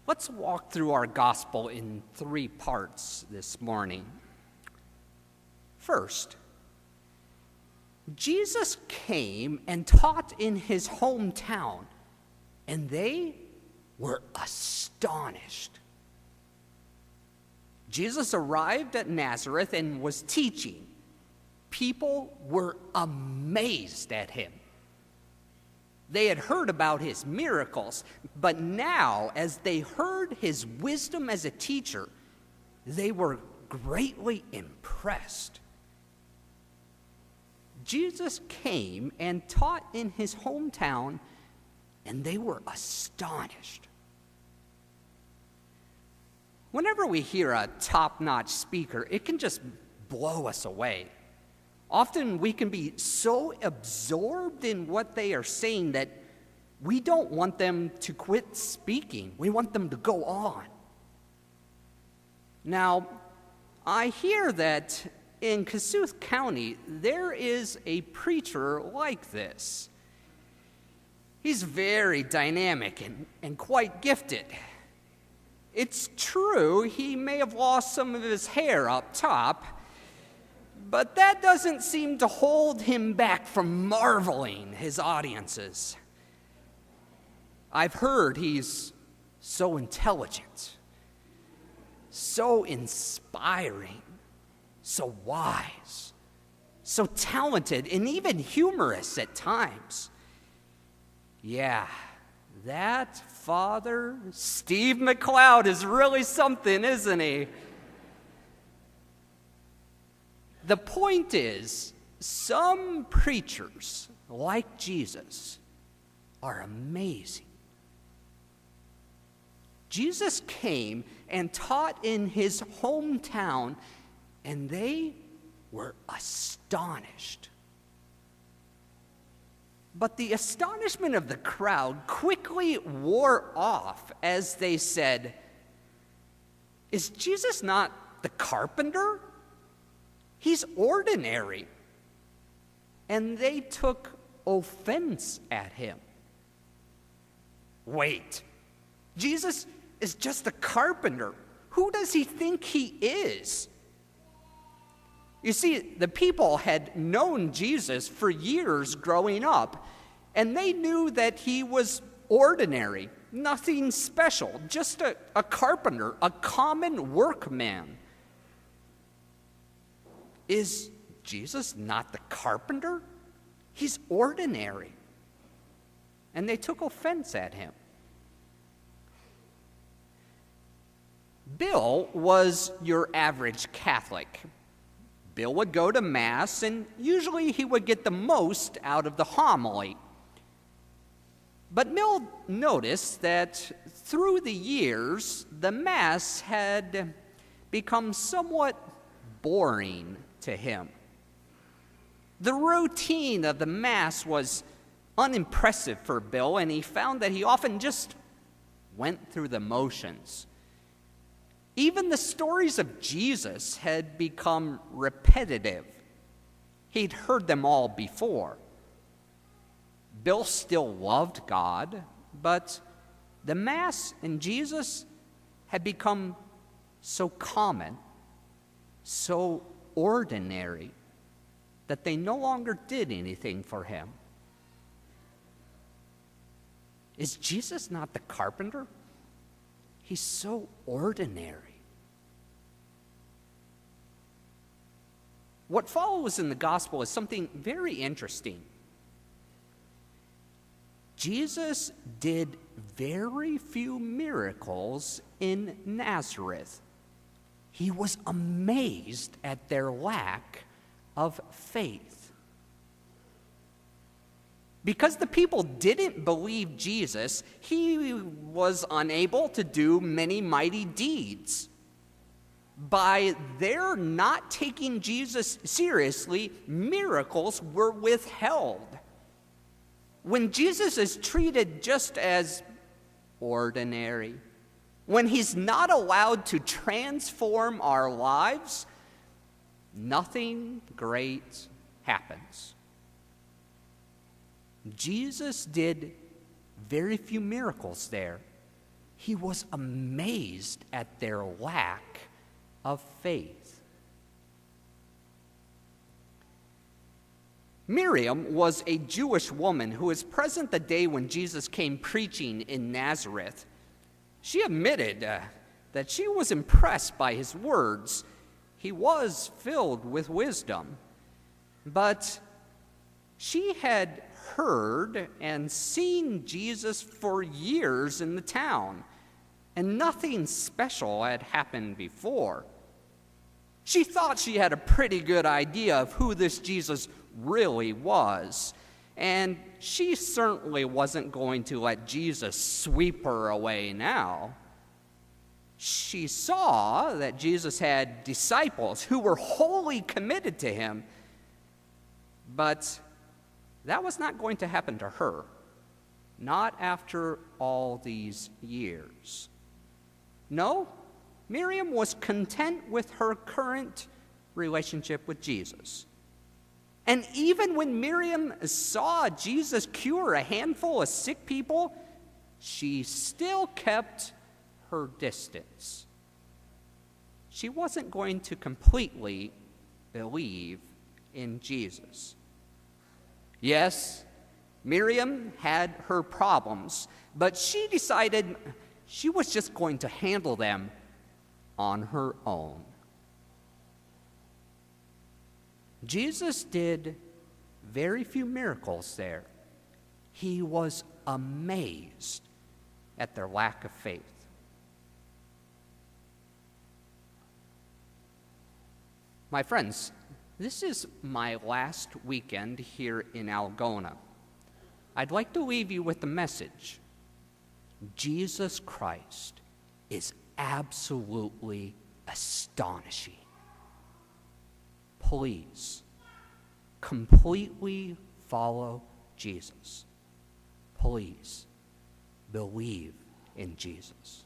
Let's walk through our gospel in 3 parts this morning. First, Jesus came and taught in his hometown, and they were astonished. Jesus arrived at Nazareth and was teaching. People were amazed at him. They had heard about his miracles, but now, as they heard his wisdom as a teacher, they were greatly impressed. Jesus came and taught in his hometown, and they were astonished. Whenever we hear a top-notch speaker, it can just blow us away. Often we can be so absorbed in what they are saying that we don't want them to quit speaking. We want them to go on. Now, I hear that in Kossuth County, there is a preacher like this. He's very dynamic and quite gifted. It's true, he may have lost some of his hair up top, but that doesn't seem to hold him back from marveling his audiences. I've heard he's so intelligent, so inspiring, so wise, so talented, and even humorous at times. Yeah, that Father Steve McLeod is really something, isn't he? The point is, some preachers, like Jesus, are amazing. Jesus came and taught in his hometown, and they were astonished. But the astonishment of the crowd quickly wore off as they said, "Is Jesus not the carpenter? He's ordinary." And they took offense at him. Wait, Jesus is just a carpenter. Who does he think he is? You see, the people had known Jesus for years growing up, and they knew that he was ordinary, nothing special, just a carpenter, a common workman. Is Jesus not the carpenter? He's ordinary. And they took offense at him. Bill was your average Catholic. Bill would go to Mass, and usually he would get the most out of the homily. But Bill noticed that through the years, the Mass had become somewhat boring to him. The routine of the Mass was unimpressive for Bill, and he found that he often just went through the motions. Even the stories of Jesus had become repetitive. He'd heard them all before. Bill still loved God, but the Mass and Jesus had become so common, so ordinary, that they no longer did anything for him. Is Jesus not the carpenter? He's so ordinary. What follows in the gospel is something very interesting. Jesus did very few miracles in Nazareth. He was amazed at their lack of faith. Because the people didn't believe Jesus, he was unable to do many mighty deeds. By their not taking Jesus seriously, miracles were withheld. When Jesus is treated just as ordinary, when he's not allowed to transform our lives, nothing great happens. Jesus did very few miracles there. he was amazed at their lack of faith. Miriam was a Jewish woman who was present the day when Jesus came preaching in Nazareth. She admitted that she was impressed by his words. He was filled with wisdom. But she had heard and seen Jesus for years in the town, and nothing special had happened before. She thought she had a pretty good idea of who this Jesus really was, and she certainly wasn't going to let Jesus sweep her away now. She saw that Jesus had disciples who were wholly committed to him, but that was not going to happen to her, not after all these years. No, Miriam was content with her current relationship with Jesus. And even when Miriam saw Jesus cure a handful of sick people, she still kept her distance. She wasn't going to completely believe in Jesus. Yes, Miriam had her problems, but she decided she was just going to handle them on her own. Jesus did very few miracles there. He was amazed at their lack of faith. My friends, this is my last weekend here in Algona. I'd like to leave you with the message: Jesus Christ is absolutely astonishing. Please, completely follow Jesus. Please, believe in Jesus.